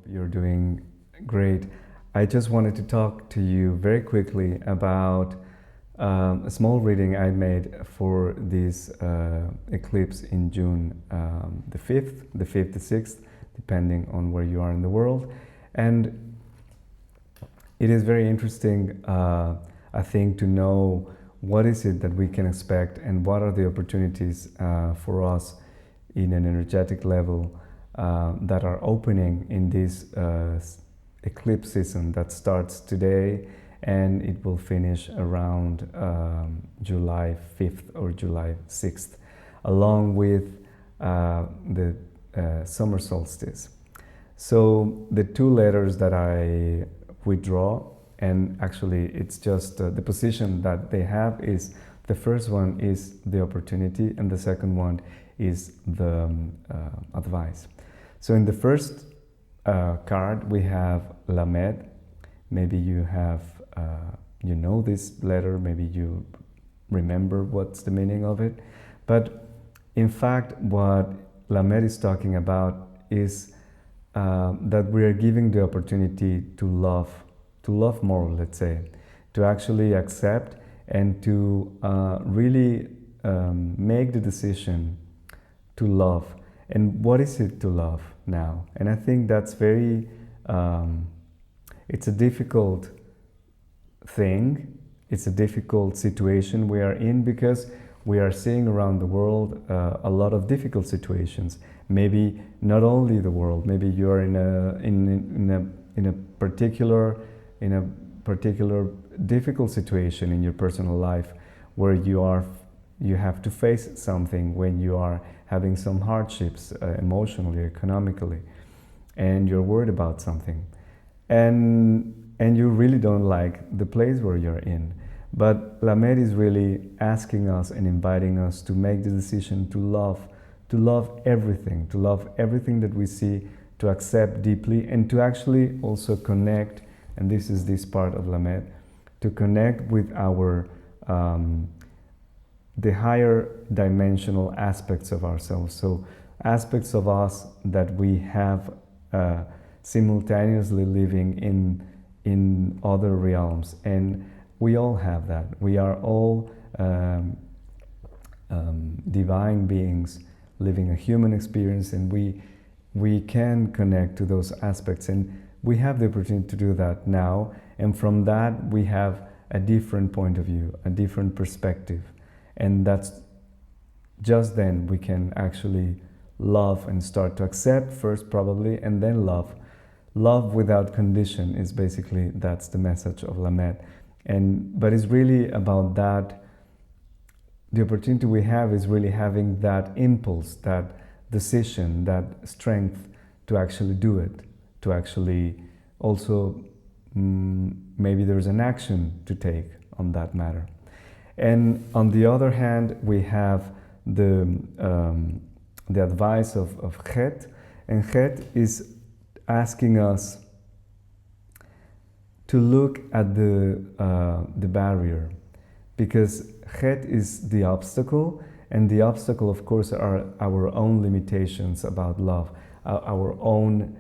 hope you're doing great. I just wanted to talk to you very quickly about a small reading I made for this eclipse in June, the 5th, the 6th, depending on where you are in the world. And it is very interesting, I think, to know what is it that we can expect and what are the opportunities for us in an energetic level that are opening in this eclipse season that starts today and it will finish around July 5th or July 6th, along with the summer solstice. So the two letters that I withdraw, and actually it's just the position that they have is, the first one is the opportunity and the second one is the advice. So in the first card we have Lamed. Maybe you have, you know this letter, maybe you remember what's the meaning of it. But in fact, what Lamed is talking about is that we are giving the opportunity to love more, let's say, to actually accept and to really make the decision to love. And what is it to love now? And I think that's very, it's a difficult thing. It's a difficult situation we are in because we are seeing around the world a lot of difficult situations. Maybe not only the world, maybe you are in a particular difficult situation in your personal life where you have to face something when you are having some hardships emotionally, economically, and you're worried about something, and you really don't like the place where you're in. But Lamed is really asking us and inviting us to make the decision to love everything, that we see, to accept deeply, and to actually also connect, and this is this part of Lamed, to connect with our the higher dimensional aspects of ourselves. So aspects of us that we have simultaneously living in other realms, and we all have that. We are all divine beings living a human experience, and we can connect to those aspects, and we have the opportunity to do that now. And from that we have a different point of view, a different perspective, and that's just then we can actually love and start to accept first, probably, and then love. Love without condition is basically, that's the message of Lamed. But it's really about that. The opportunity we have is really having that impulse, that decision, that strength to actually do it, to actually also maybe there's an action to take on that matter. And on the other hand, we have the advice of Heith, and Heith is asking us to look at the barrier, because Heith is the obstacle, and the obstacle, of course, are our own limitations about love, our own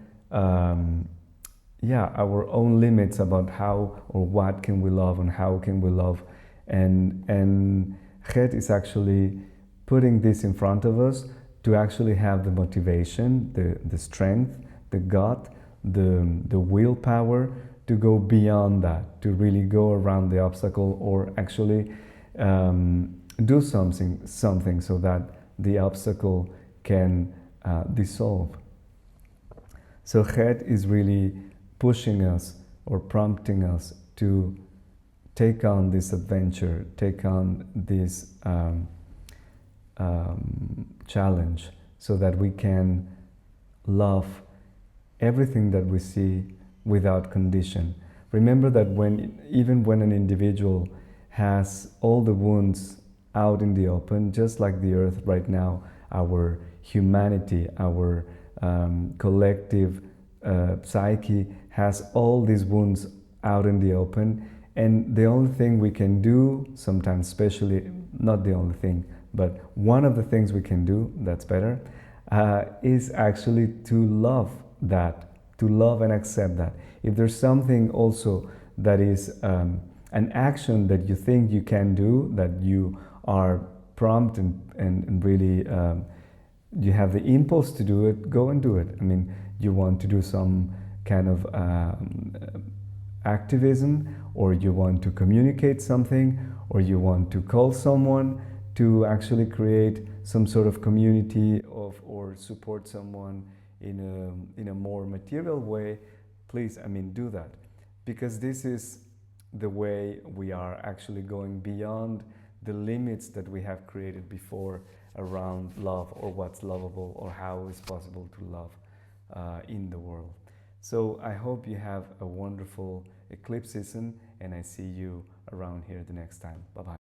limits about how or what can we love and how can we love, and Heith is actually putting this in front of us to actually have the motivation, the strength, the gut, the willpower to go beyond that, to really go around the obstacle, or actually do something so that the obstacle can dissolve. So Heith is really pushing us or prompting us to take on this adventure, take on this challenge, so that we can love everything that we see without condition. Remember that even when an individual has all the wounds out in the open, just like the earth right now, our humanity, our collective psyche has all these wounds out in the open, and the only thing we can do sometimes, especially, not the only thing, but one of the things we can do that's better is actually to love that, to love and accept that. If there's something also that is an action that you think you can do, that you are prompt and really you have the impulse to do it, go and do it. I mean, you want to do some kind of activism, or you want to communicate something, or you want to call someone to actually create some sort of community of, or support someone in a more material way, please, I mean, do that. Because this is the way we are actually going beyond the limits that we have created before around love, or what's lovable, or how it's possible to love in the world. So I hope you have a wonderful eclipse season, and I see you around here the next time. Bye-bye.